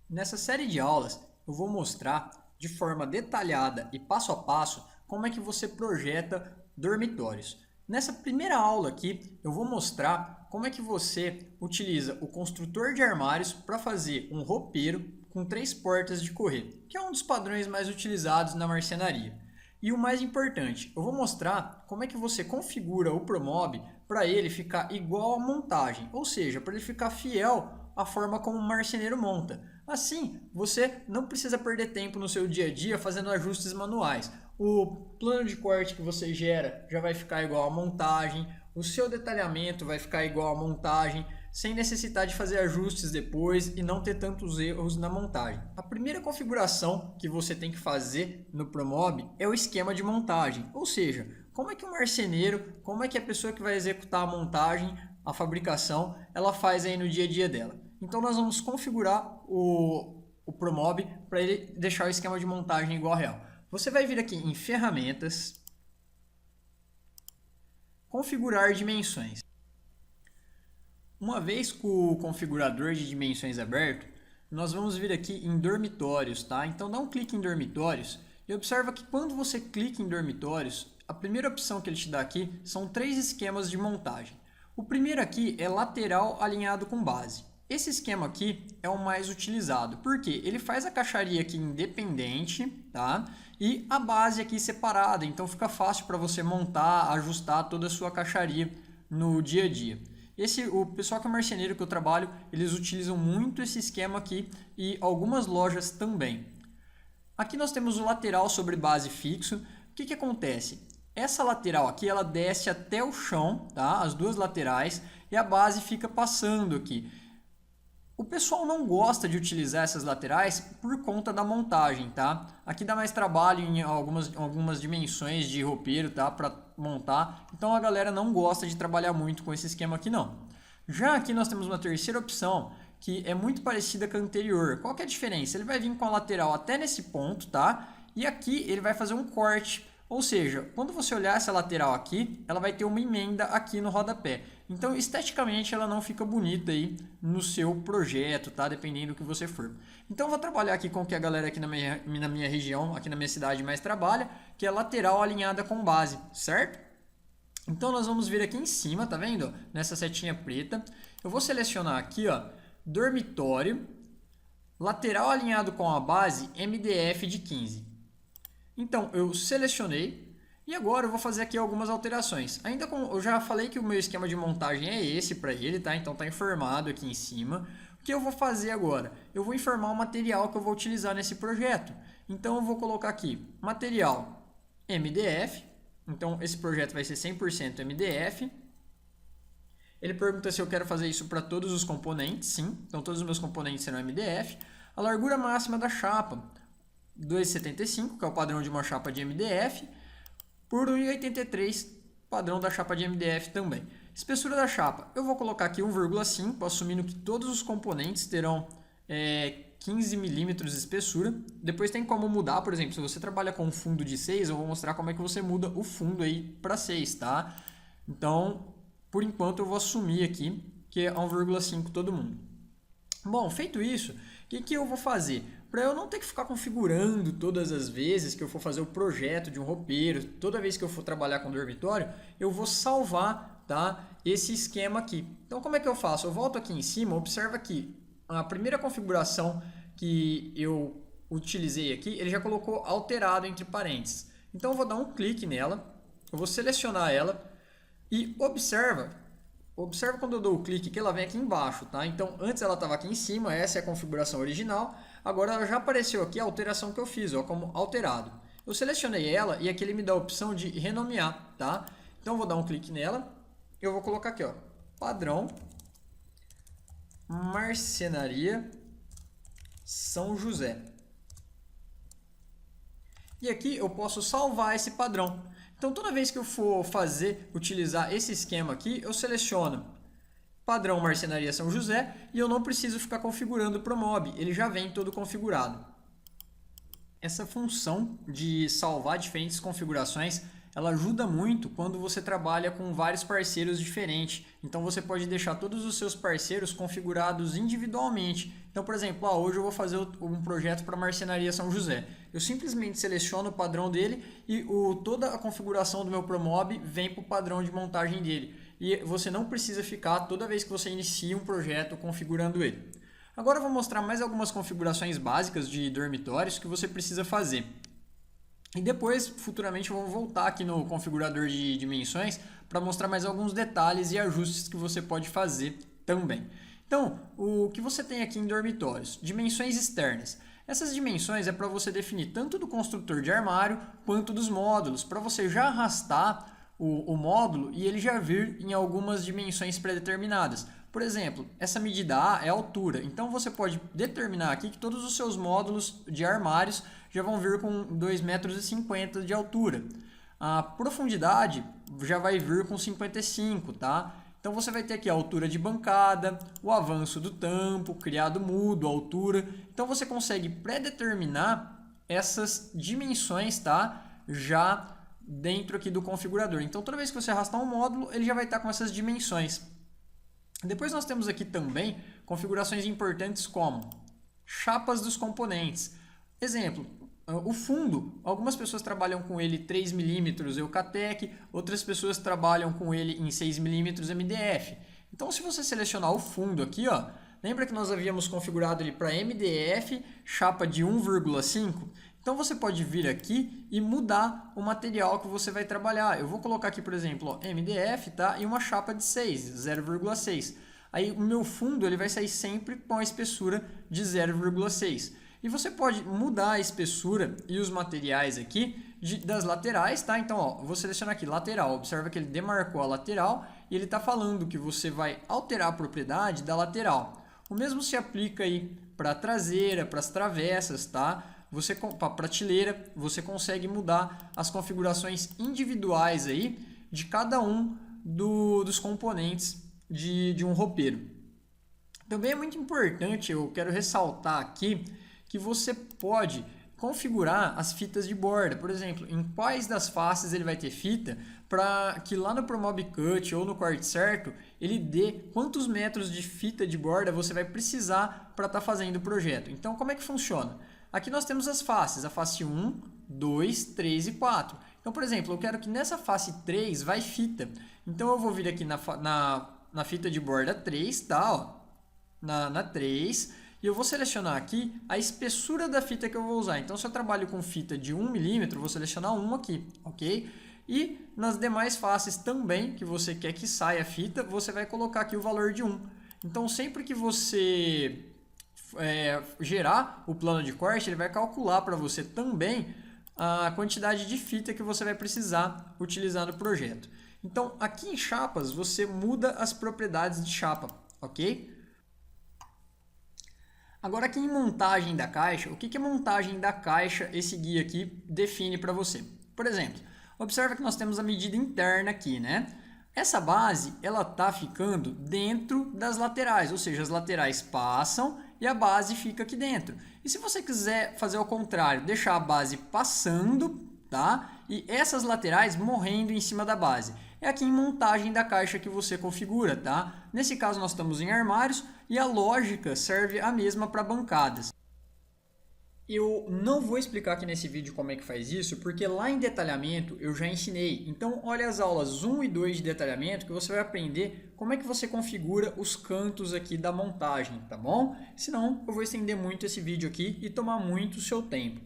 Nessa série de aulas, eu vou mostrar de forma detalhada e passo a passo como é que você projeta dormitórios. Nessa primeira aula aqui, eu vou mostrar como é que você utiliza o construtor de armários para fazer um roupeiro com 3 portas de correr, que é um dos padrões mais utilizados na marcenaria. E o mais importante, eu vou mostrar como é que você configura o Promob para ele ficar igual à montagem, ou seja, para ele ficar fiel à forma como o marceneiro monta. Assim, você não precisa perder tempo no seu dia a dia fazendo ajustes manuais. O plano de corte que você gera já vai ficar igual à montagem, o seu detalhamento vai ficar igual à montagem, sem necessidade de fazer ajustes depois e não ter tantos erros na montagem. A primeira configuração que você tem que fazer no Promob é o esquema de montagem, ou seja, como é que o marceneiro, como é que a pessoa que vai executar a montagem, a fabricação, ela faz aí no dia a dia dela. Então nós vamos configurar o Promob para ele deixar o esquema de montagem igual ao real. Você vai vir aqui em ferramentas, configurar dimensões. Uma vez com o configurador de dimensões aberto, nós vamos vir aqui em dormitórios, tá? Então dá um clique em dormitórios e observa que quando você clica em dormitórios, a primeira opção que ele te dá aqui são 3 esquemas de montagem. O primeiro aqui é lateral alinhado com base. Esse esquema aqui é o mais utilizado, porque ele faz a caixaria aqui independente, tá? E a base aqui separada, então fica fácil para você montar, ajustar toda a sua caixaria no dia a dia. O pessoal que é marceneiro que eu trabalho, eles utilizam muito esse esquema aqui e algumas lojas também. Aqui nós temos o lateral sobre base fixo. O que acontece? Essa lateral aqui, ela desce até o chão, tá? As duas laterais, e a base fica passando aqui. O pessoal não gosta de utilizar essas laterais por conta da montagem, tá? Aqui dá mais trabalho em algumas dimensões de roupeiro, tá? Para montar. Então a galera não gosta de trabalhar muito com esse esquema aqui não. Já aqui nós temos uma terceira opção que é muito parecida com a anterior. Qual que é a diferença? Ele vai vir com a lateral até nesse ponto, tá? E aqui ele vai fazer um corte. Ou seja, quando você olhar essa lateral aqui, ela vai ter uma emenda aqui no rodapé. Então, esteticamente, ela não fica bonita aí no seu projeto, tá? Dependendo do que você for. Então, eu vou trabalhar aqui com o que a galera aqui na minha região, aqui na minha cidade mais trabalha, que é lateral alinhada com base, certo? Então, nós vamos vir aqui em cima, tá vendo? Nessa setinha preta. Eu vou selecionar aqui, ó, dormitório, lateral alinhado com a base MDF de 15. Então, eu selecionei e agora eu vou fazer aqui algumas alterações. Eu já falei que o meu esquema de montagem é esse para ele, tá? Então tá informado aqui em cima. O que eu vou fazer agora? Eu vou informar o material que eu vou utilizar nesse projeto. Então eu vou colocar aqui material MDF. Então esse projeto vai ser 100% MDF. Ele pergunta se eu quero fazer isso para todos os componentes. Sim, então todos os meus componentes serão MDF. A largura máxima da chapa 2,75, que é o padrão de uma chapa de MDF, por 1,83, padrão da chapa de MDF também. Espessura da chapa, eu vou colocar aqui 1,5, assumindo que todos os componentes terão 15 milímetros de espessura. Depois tem como mudar, por exemplo, se você trabalha com um fundo de 6, eu vou mostrar como é que você muda o fundo aí para 6, tá? Então, por enquanto eu vou assumir aqui que é 1,5 todo mundo. Bom, feito isso, o que eu vou fazer? Para eu não ter que ficar configurando todas as vezes que eu for fazer o projeto de um roupeiro, toda vez que eu for trabalhar com dormitório, eu vou salvar, tá, esse esquema aqui. Então, como é que eu faço? Eu volto aqui em cima, observa que a primeira configuração que eu utilizei aqui, ele já colocou alterado entre parênteses. Então, eu vou dar um clique nela, eu vou selecionar ela e Observa quando eu dou o clique que ela vem aqui embaixo, tá? Então, antes ela estava aqui em cima, essa é a configuração original. Agora ela já apareceu aqui a alteração que eu fiz, ó, como alterado. Eu selecionei ela e aqui ele me dá a opção de renomear, tá? Então, eu vou dar um clique nela. Eu vou colocar aqui, ó, padrão Marcenaria São José. E aqui eu posso salvar esse padrão. Então, toda vez que eu for utilizar esse esquema aqui, eu seleciono padrão Marcenaria São José e eu não preciso ficar configurando o Promob, ele já vem todo configurado. Essa função de salvar diferentes configurações, ela ajuda muito quando você trabalha com vários parceiros diferentes. Então você pode deixar todos os seus parceiros configurados individualmente. Então, por exemplo, hoje eu vou fazer um projeto para a Marcenaria São José. Eu simplesmente seleciono o padrão dele e toda a configuração do meu Promob vem para o padrão de montagem dele. E você não precisa ficar toda vez que você inicia um projeto configurando ele. Agora eu vou mostrar mais algumas configurações básicas de dormitórios que você precisa fazer. E depois, futuramente, eu vou voltar aqui no configurador de dimensões para mostrar mais alguns detalhes e ajustes que você pode fazer também. Então, o que você tem aqui em dormitórios? Dimensões externas. Essas dimensões é para você definir tanto do construtor de armário quanto dos módulos, para você já arrastar o módulo e ele já vir em algumas dimensões pré-determinadas. Por exemplo, essa medida A é a altura, então você pode determinar aqui que todos os seus módulos de armários já vão vir com 2,50 m de altura. A profundidade já vai vir com 55, tá? Então você vai ter aqui a altura de bancada, o avanço do tampo, criado mudo, a altura. Então você consegue pré-determinar essas dimensões, tá? Já dentro aqui do configurador. Então toda vez que você arrastar um módulo, ele já vai estar com essas dimensões. Depois nós temos aqui também configurações importantes como chapas dos componentes. Exemplo, o fundo, algumas pessoas trabalham com ele 3 mm Eucatec, outras pessoas trabalham com ele em 6 mm MDF. Então se você selecionar o fundo aqui, ó, lembra que nós havíamos configurado ele para MDF, chapa de 1,5? Então você pode vir aqui e mudar o material que você vai trabalhar. Eu vou colocar aqui, por exemplo, ó, MDF, tá? E uma chapa de 6, 0,6. Aí o meu fundo ele vai sair sempre com a espessura de 0,6. E você pode mudar a espessura e os materiais aqui das laterais, tá? Então, ó, vou selecionar aqui lateral. Observa que ele demarcou a lateral e ele está falando que você vai alterar a propriedade da lateral. O mesmo se aplica aí para a traseira, para as travessas, tá? Para a prateleira, você consegue mudar as configurações individuais aí de cada um dos componentes de um roupeiro. Também é muito importante, eu quero ressaltar aqui, que você pode configurar as fitas de borda. Por exemplo, em quais das faces ele vai ter fita, para que lá no Promob Cut ou no corte certo, ele dê quantos metros de fita de borda você vai precisar para estar fazendo o projeto. Então, como é que funciona? Aqui nós temos as faces, a face 1, 2, 3 e 4. Então, por exemplo, eu quero que nessa face 3 vai fita. Então, eu vou vir aqui na fita de borda 3, tá? Ó, na 3, e eu vou selecionar aqui a espessura da fita que eu vou usar. Então, se eu trabalho com fita de 1 mm, eu vou selecionar 1 aqui, ok? E nas demais faces também, que você quer que saia a fita, você vai colocar aqui o valor de 1. Então, sempre que você gerar o plano de corte, ele vai calcular para você também a quantidade de fita que você vai precisar utilizar no projeto. Então, aqui em chapas, você muda as propriedades de chapa, ok? Agora, aqui em montagem da caixa, o que é montagem da caixa? Esse guia aqui define para você. Por exemplo, observa que nós temos a medida interna aqui, né? Essa base, ela está ficando dentro das laterais, ou seja, as laterais passam e a base fica aqui dentro. E se você quiser fazer ao contrário, deixar a base passando, tá? E essas laterais morrendo em cima da base. É aqui em montagem da caixa que você configura, tá? Nesse caso nós estamos em armários e a lógica serve a mesma para bancadas. Eu não vou explicar aqui nesse vídeo como é que faz isso, porque lá em detalhamento eu já ensinei. Então olha as aulas 1 e 2 de detalhamento que você vai aprender como é que você configura os cantos aqui da montagem, tá bom? Senão eu vou estender muito esse vídeo aqui e tomar muito o seu tempo.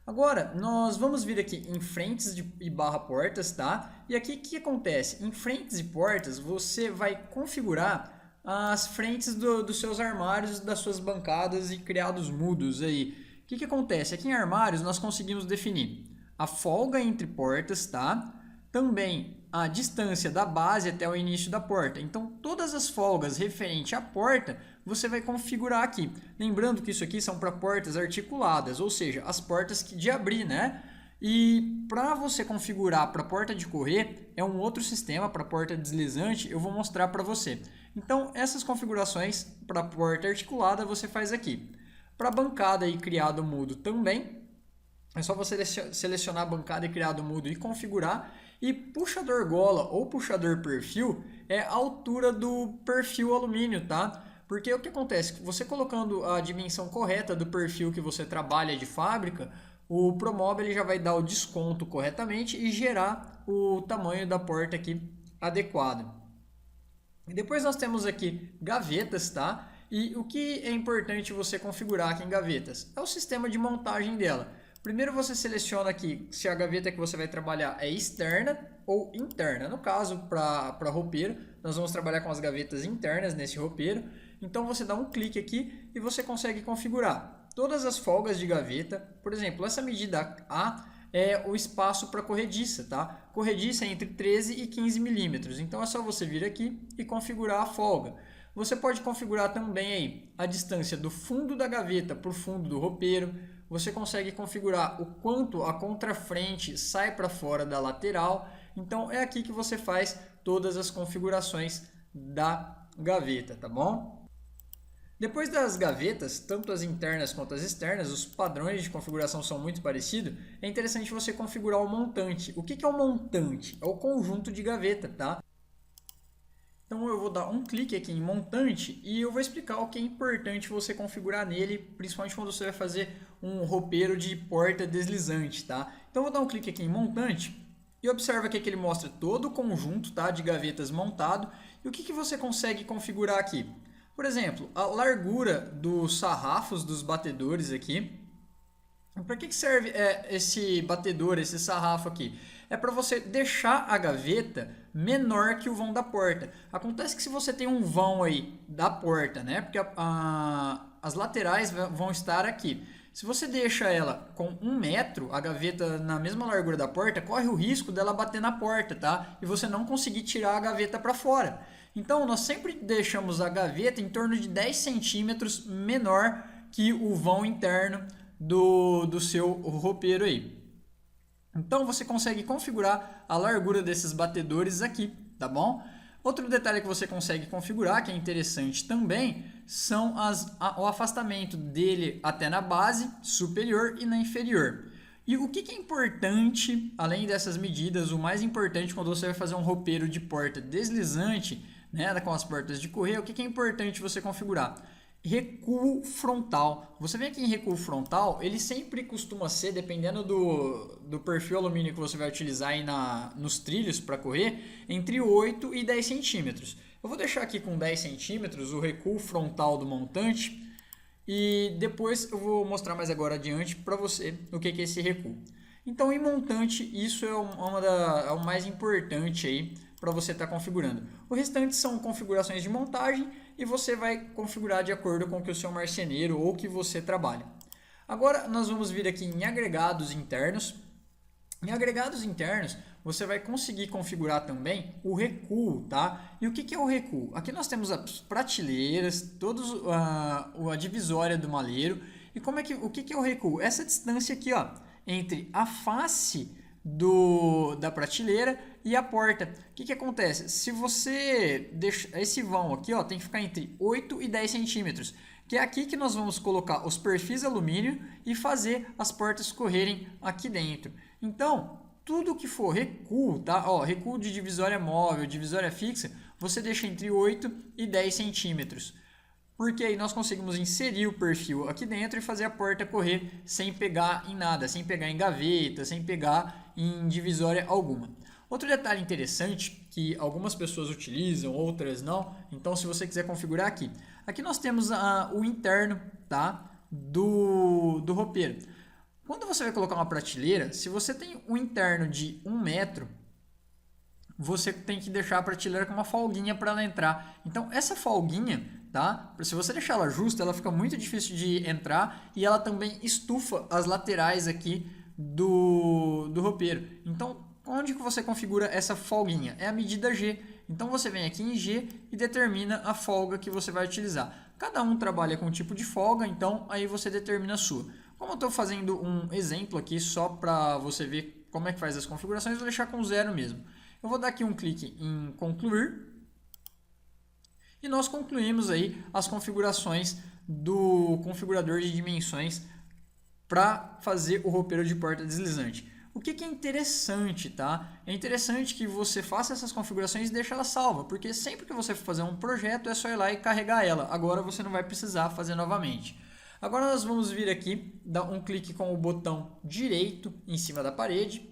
Agora, nós vamos vir aqui em frentes e barra portas, tá? E aqui o que acontece? Em frentes e portas você vai configurar as frentes dos seus armários, das suas bancadas e criados mudos aí. O que acontece? Aqui em armários nós conseguimos definir a folga entre portas, tá? Também a distância da base até o início da porta. Então, todas as folgas referentes à porta, você vai configurar aqui. Lembrando que isso aqui são para portas articuladas, ou seja, as portas de abrir, né? E para você configurar para porta de correr, é um outro sistema para porta deslizante, eu vou mostrar para você. Então, essas configurações para porta articulada você faz aqui. Para bancada e criado mudo também, É só você selecionar a bancada e criado mudo e configurar. E puxador gola ou puxador perfil é a altura do perfil alumínio, tá? Porque o que acontece? Você colocando a dimensão correta do perfil que você trabalha de fábrica, o Promob ele já vai dar o desconto corretamente e gerar o tamanho da porta aqui adequado. E depois nós temos aqui gavetas, tá? E o que é importante você configurar aqui em gavetas? É o sistema de montagem dela. Primeiro você seleciona aqui se a gaveta que você vai trabalhar é externa ou interna. No caso, para roupeiro, nós vamos trabalhar com as gavetas internas nesse roupeiro. Então você dá um clique aqui e você consegue configurar todas as folgas de gaveta. Por exemplo, essa medida A é o espaço para corrediça, tá? Corrediça é entre 13 e 15 milímetros. Então é só você vir aqui e configurar a folga. Você pode configurar também aí a distância do fundo da gaveta para o fundo do roupeiro. Você consegue configurar o quanto a contrafrente sai para fora da lateral. Então é aqui que você faz todas as configurações da gaveta, tá bom? Depois das gavetas, tanto as internas quanto as externas, os padrões de configuração são muito parecidos. É interessante você configurar o montante. O que é o montante? É o conjunto de gaveta, tá? Então eu vou dar um clique aqui em montante e eu vou explicar o que é importante você configurar nele, principalmente quando você vai fazer um roupeiro de porta deslizante, tá? Então eu vou dar um clique aqui em montante e observa aqui que ele mostra todo o conjunto, tá, de gavetas montado. E o que você consegue configurar aqui? Por exemplo, a largura dos sarrafos dos batedores aqui. Para que serve esse batedor, esse sarrafo aqui? É para você deixar a gaveta menor que o vão da porta. Acontece que se você tem um vão aí da porta, né? Porque as laterais vão estar aqui. Se você deixa ela com 1 metro, a gaveta na mesma largura da porta, corre o risco dela bater na porta, tá? E você não conseguir tirar a gaveta para fora. Então, nós sempre deixamos a gaveta em torno de 10 centímetros menor que o vão interno do seu roupeiro aí. Então, você consegue configurar a largura desses batedores aqui, tá bom? Outro detalhe que você consegue configurar, que é interessante também, são o afastamento dele até na base superior e na inferior. E o que é importante, além dessas medidas, o mais importante quando você vai fazer um roupeiro de porta deslizante, né, com as portas de correr, o que é importante você configurar? Recuo frontal. Você vem aqui em recuo frontal, ele sempre costuma ser, dependendo do perfil alumínio que você vai utilizar aí nos trilhos para correr, entre 8 e 10 centímetros. Eu vou deixar aqui com 10 centímetros o recuo frontal do montante e depois eu vou mostrar mais agora adiante para você o que é esse recuo. Então, em montante, isso é o mais importante aí para você estar configurando. O restante são configurações de montagem e você vai configurar de acordo com o que o seu marceneiro ou que você trabalha. Agora nós vamos vir aqui em agregados internos. Em agregados internos, você vai conseguir configurar também o recuo, tá? E o que é o recuo? Aqui nós temos as prateleiras, a divisória do maleiro. E o que é o recuo? Essa distância aqui, ó, entre a face da prateleira e a porta. O que acontece? Se você deixa esse vão aqui, ó, tem que ficar entre 8 e 10 centímetros, que é aqui que nós vamos colocar os perfis alumínio e fazer as portas correrem aqui dentro. Então, tudo que for recuo, tá? Ó, recuo de divisória móvel, divisória fixa, você deixa entre 8 e 10 centímetros. Porque aí nós conseguimos inserir o perfil aqui dentro e fazer a porta correr sem pegar em nada, sem pegar em gaveta, sem pegar em divisória alguma. Outro detalhe interessante que algumas pessoas utilizam, outras não, então se você quiser configurar aqui nós temos o interno, tá, do roupeiro. Quando você vai colocar uma prateleira, se você tem um interno de 1 metro, você tem que deixar a prateleira com uma folguinha para ela entrar. Então essa folguinha, tá? Se você deixar ela justa, ela fica muito difícil de entrar e ela também estufa as laterais aqui do roupeiro. Então, onde que você configura essa folguinha? É a medida G. Então, você vem aqui em G e determina a folga que você vai utilizar. Cada um trabalha com um tipo de folga, então aí você determina a sua. Como eu estou fazendo um exemplo aqui só para você ver como é que faz as configurações, eu vou deixar com 0 mesmo. Eu vou dar aqui um clique em concluir. E nós concluímos aí as configurações do configurador de dimensões para fazer o roupeiro de porta deslizante. O que é interessante, tá? É interessante que você faça essas configurações e deixe ela salva, porque sempre que você for fazer um projeto é só ir lá e carregar ela. Agora você não vai precisar fazer novamente. Agora nós vamos vir aqui, dar um clique com o botão direito em cima da parede,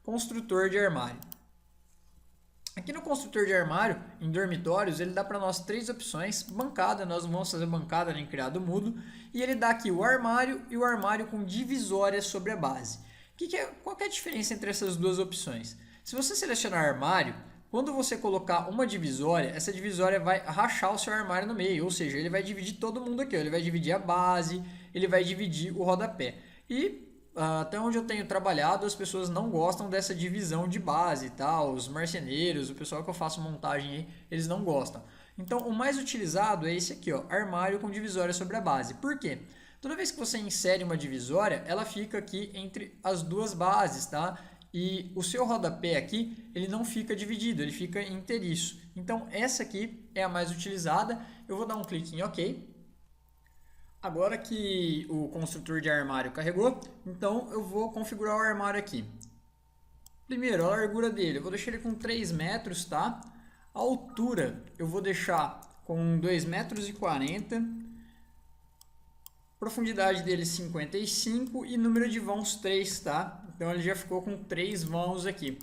construtor de armário. Aqui no construtor de armário, em dormitórios, ele dá para nós três opções. Bancada, nós não vamos fazer bancada nem criado mudo. E ele dá aqui o armário e o armário com divisória sobre a base. Qual que é a diferença entre essas duas opções? Se você selecionar armário, quando você colocar uma divisória, essa divisória vai rachar o seu armário no meio. Ou seja, ele vai dividir todo mundo aqui. Ó. Ele vai dividir a base, ele vai dividir o rodapé. E até onde eu tenho trabalhado, as pessoas não gostam dessa divisão de base, tá? Os marceneiros, o pessoal que eu faço montagem aí, eles não gostam. Então, o mais utilizado é esse aqui, ó, armário com divisória sobre a base. Por quê? Toda vez que você insere uma divisória, ela fica aqui entre as duas bases, tá? E o seu rodapé aqui, ele não fica dividido, ele fica inteiriço. Então, essa aqui é a mais utilizada. Eu vou dar um clique em OK. Agora que o construtor de armário carregou, então eu vou configurar o armário aqui. Primeiro, a largura dele, eu vou deixar ele com 3 metros, tá? A altura eu vou deixar com 2,40 metros. Profundidade dele 55 e número de vãos 3, tá? Então ele já ficou com 3 vãos aqui.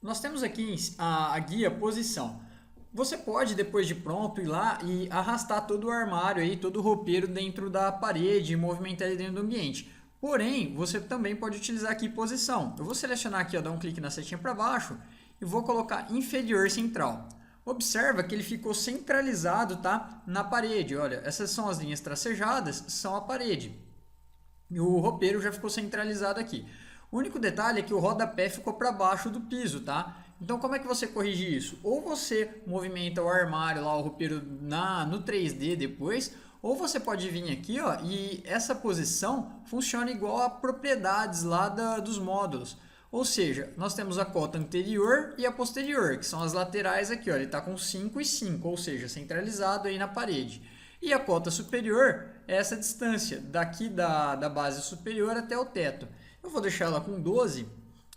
Nós temos aqui a guia posição. Você pode, depois de pronto, ir lá e arrastar todo o armário, aí, todo o roupeiro dentro da parede e movimentar ele dentro do ambiente. Porém, você também pode utilizar aqui posição. Eu vou selecionar aqui, ó, dar um clique na setinha para baixo e vou colocar inferior central. Observa que ele ficou centralizado, tá, na parede. Olha, essas são as linhas tracejadas, são a parede. E o roupeiro já ficou centralizado aqui. O único detalhe é que o rodapé ficou para baixo do piso, tá? Então, como é que você corrige isso? Ou você movimenta o armário lá, o roupeiro no 3D depois, ou você pode vir aqui, ó, e essa posição funciona igual a propriedades lá dos módulos. Ou seja, nós temos a cota anterior e a posterior, que são as laterais aqui, ó, ele está com 5 e 5, ou seja, centralizado aí na parede. E a cota superior é essa distância, daqui da base superior até o teto. Eu vou deixar ela com 12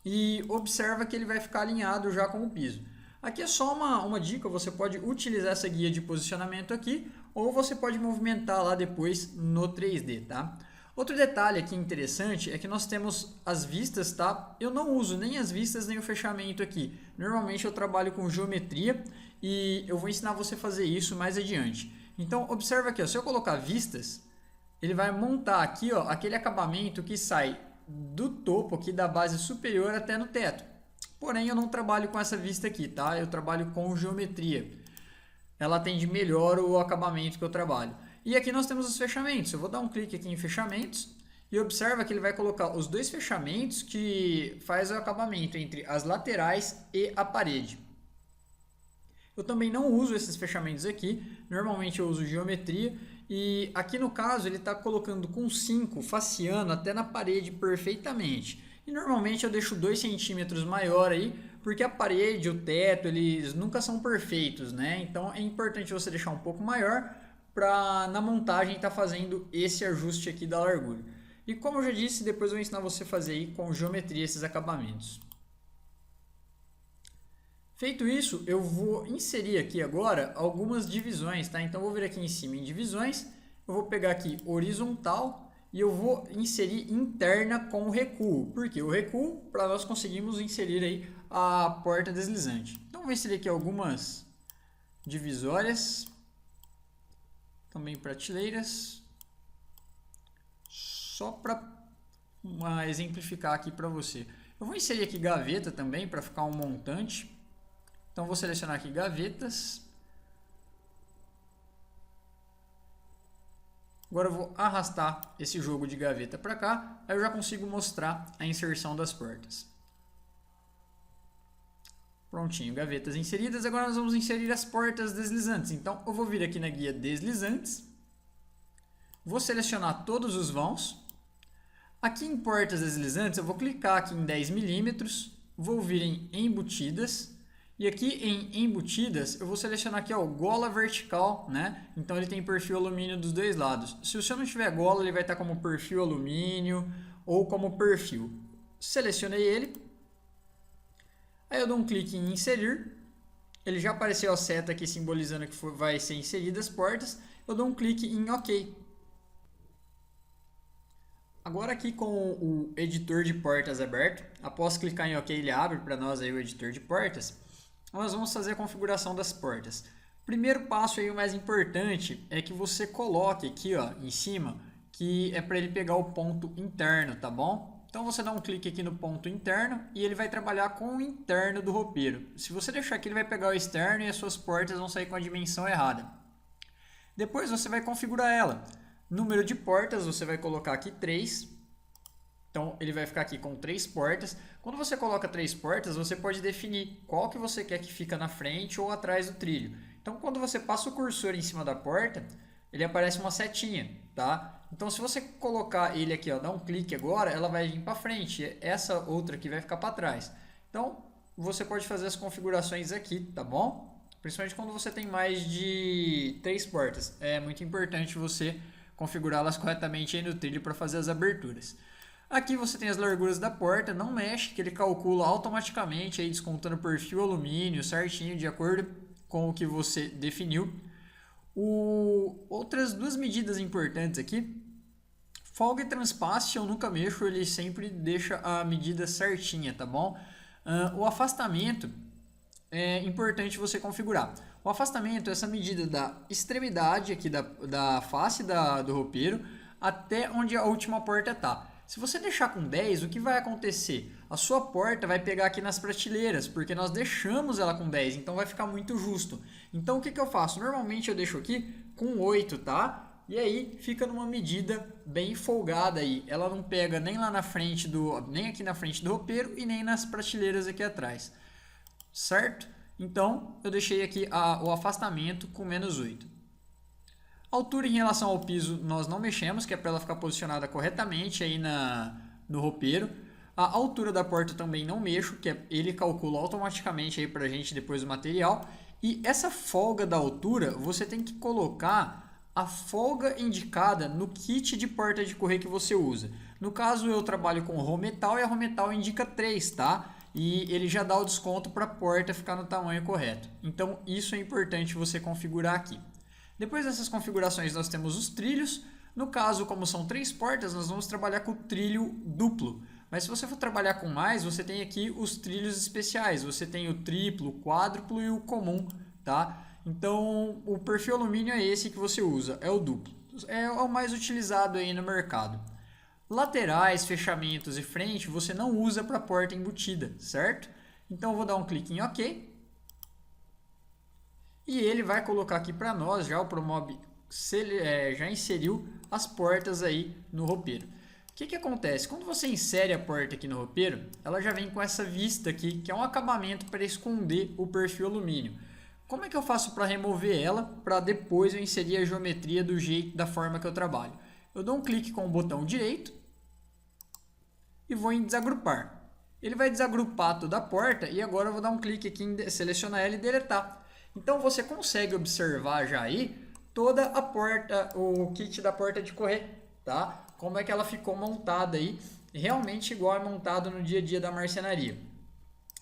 e observa que ele vai ficar alinhado já com o piso. Aqui é só uma dica, você pode utilizar essa guia de posicionamento aqui, ou você pode movimentar lá depois no 3D, tá? Outro detalhe aqui interessante é que nós temos as vistas, tá? Eu não uso nem as vistas nem o fechamento aqui. Normalmente eu trabalho com geometria e eu vou ensinar você a fazer isso mais adiante. Então observa aqui, ó, se eu colocar vistas, ele vai montar aqui, ó, aquele acabamento que sai do topo aqui da base superior até no teto. Porém eu não trabalho com essa vista aqui, tá? Eu trabalho com geometria. Ela atende melhor o acabamento que eu trabalho. E aqui nós temos os fechamentos. Eu vou dar um clique aqui em fechamentos e observa que ele vai colocar os dois fechamentos que faz o acabamento entre as laterais e a parede. Eu também não uso esses fechamentos aqui. Normalmente eu uso geometria e aqui no caso ele está colocando com 5, faceando até na parede perfeitamente. E normalmente eu deixo 2 centímetros maior aí, porque a parede, o teto, eles nunca são perfeitos, né? Então é importante você deixar um pouco maior para na montagem estar fazendo esse ajuste aqui da largura. E como eu já disse, depois eu vou ensinar você a fazer aí com geometria esses acabamentos. Feito isso, eu vou inserir aqui agora algumas divisões, tá? Então eu vou vir aqui em cima em divisões, eu vou pegar aqui horizontal e eu vou inserir interna com recuo. Por quê? O recuo para nós conseguirmos inserir aí a porta deslizante. Então eu vou inserir aqui algumas divisórias. Também prateleiras, só para exemplificar aqui para você. Eu vou inserir aqui gaveta também para ficar um montante. Então vou selecionar aqui gavetas. Agora eu vou arrastar esse jogo de gaveta para cá, aí eu já consigo mostrar a inserção das portas. Prontinho, gavetas inseridas. Agora nós vamos inserir as portas deslizantes. Então eu vou vir aqui na guia deslizantes. Vou selecionar todos os vãos. Aqui em portas deslizantes eu vou clicar aqui em 10 milímetros. Vou vir em embutidas. E aqui em embutidas, eu vou selecionar aqui, ó, gola vertical, né? Então ele tem perfil alumínio dos dois lados. Se o seu não tiver gola, ele vai estar como perfil alumínio ou como perfil. Selecionei ele. Aí eu dou um clique em inserir. Ele já apareceu a seta aqui simbolizando que vai ser inseridas as portas. Eu dou um clique em OK. Agora aqui com o editor de portas aberto, após clicar em OK, ele abre para nós aí o editor de portas. Nós vamos fazer a configuração das portas. Primeiro passo aí, o mais importante, é que você coloque aqui, ó, em cima, que é para ele pegar o ponto interno, tá bom? Então você dá um clique aqui no ponto interno e ele vai trabalhar com o interno do roupeiro. Se você deixar aqui, ele vai pegar o externo e as suas portas vão sair com a dimensão errada. Depois você vai configurar ela. Número de portas, você vai colocar aqui 3. Então, ele vai ficar aqui com 3 portas. Quando você coloca 3 portas, você pode definir qual que você quer que fica na frente ou atrás do trilho. Então, quando você passa o cursor em cima da porta, ele aparece uma setinha, tá? Então, se você colocar ele aqui, ó, dar um clique agora, ela vai vir para frente. Essa outra aqui vai ficar para trás. Então, você pode fazer as configurações aqui, tá bom? Principalmente quando você tem mais de 3 portas. É muito importante você configurá-las corretamente aí no trilho para fazer as aberturas. Aqui você tem as larguras da porta, não mexe, que ele calcula automaticamente, aí descontando o perfil alumínio certinho, de acordo com o que você definiu. Outras duas medidas importantes aqui, folga e transpasse eu nunca mexo, ele sempre deixa a medida certinha, tá bom? O afastamento é importante você configurar. O afastamento é essa medida da extremidade aqui da face do roupeiro até onde a última porta está. Se você deixar com 10, o que vai acontecer? A sua porta vai pegar aqui nas prateleiras, porque nós deixamos ela com 10, então vai ficar muito justo. Então o que eu faço? Normalmente eu deixo aqui com 8, tá? E aí fica numa medida bem folgada aí. Ela não pega nem lá na frente nem aqui na frente do roupeiro e nem nas prateleiras aqui atrás. Certo? Então eu deixei aqui o afastamento com menos 8. Altura em relação ao piso nós não mexemos, que é para ela ficar posicionada corretamente aí no roupeiro. A altura da porta também não mexo, que ele calcula automaticamente aí para a gente depois do material. E essa folga da altura, você tem que colocar a folga indicada no kit de porta de correr que você usa. No caso eu trabalho com Rometal e a Rometal indica 3, tá? E ele já dá o desconto para a porta ficar no tamanho correto. Então isso é importante você configurar aqui. Depois dessas configurações nós temos os trilhos. No caso, como são 3 portas, nós vamos trabalhar com o trilho duplo. Mas se você for trabalhar com mais, você tem aqui os trilhos especiais. Você tem o triplo, o quádruplo e o comum, tá? Então o perfil alumínio é esse que você usa, é o duplo. É o mais utilizado aí no mercado. Laterais, fechamentos e frente você não usa para porta embutida, certo? Então eu vou dar um clique em OK. E ele vai colocar aqui para nós, já o Promob já inseriu as portas aí no roupeiro. O que acontece? Quando você insere a porta aqui no roupeiro, ela já vem com essa vista aqui, que é um acabamento para esconder o perfil alumínio. Como é que eu faço para remover ela, para depois eu inserir a geometria da forma que eu trabalho? Eu dou um clique com o botão direito e vou em desagrupar. Ele vai desagrupar toda a porta e agora eu vou dar um clique aqui em selecionar ela e deletar. Então você consegue observar já aí toda a porta, o kit da porta de correr, tá? Como é que ela ficou montada aí, realmente igual é montado no dia a dia da marcenaria.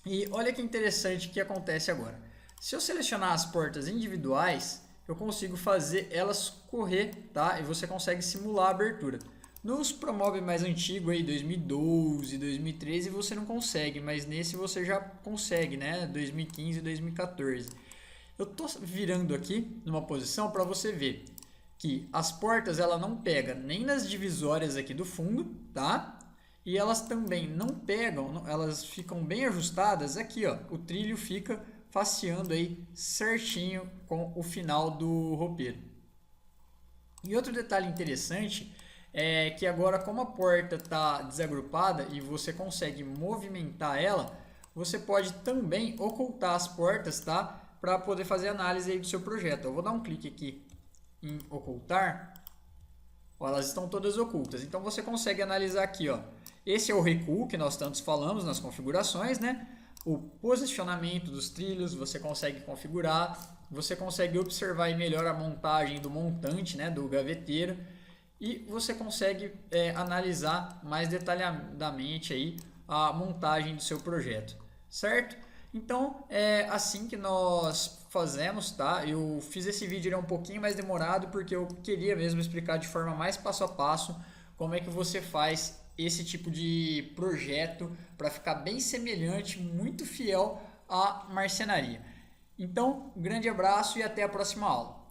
E olha que interessante que acontece agora. Se eu selecionar as portas individuais, eu consigo fazer elas correr, tá? E você consegue simular a abertura. Nos Promob mais antigos aí, 2012, 2013, você não consegue, mas nesse você já consegue, né? 2015 e 2014. Eu tô virando aqui numa posição para você ver que as portas ela não pega nem nas divisórias aqui do fundo, tá? E elas também não pegam, elas ficam bem ajustadas aqui, ó. O trilho fica faceando aí certinho com o final do roupeiro. E outro detalhe interessante é que agora, como a porta está desagrupada e você consegue movimentar ela, você pode também ocultar as portas, tá? Para poder fazer análise aí do seu projeto. Eu vou dar um clique aqui em ocultar. Ó, elas estão todas ocultas. Então você consegue analisar aqui, ó. Esse é o recuo que nós tantos falamos nas configurações, né? o posicionamento dos trilhos, você consegue configurar, você consegue observar melhor a montagem do montante, né, do gaveteiro, e você consegue analisar mais detalhadamente aí a montagem do seu projeto, certo? Então é assim que nós fazemos, tá? Eu fiz esse vídeo um pouquinho mais demorado porque eu queria mesmo explicar de forma mais passo a passo como é que você faz esse tipo de projeto para ficar bem semelhante, muito fiel à marcenaria. Então, um grande abraço e até a próxima aula.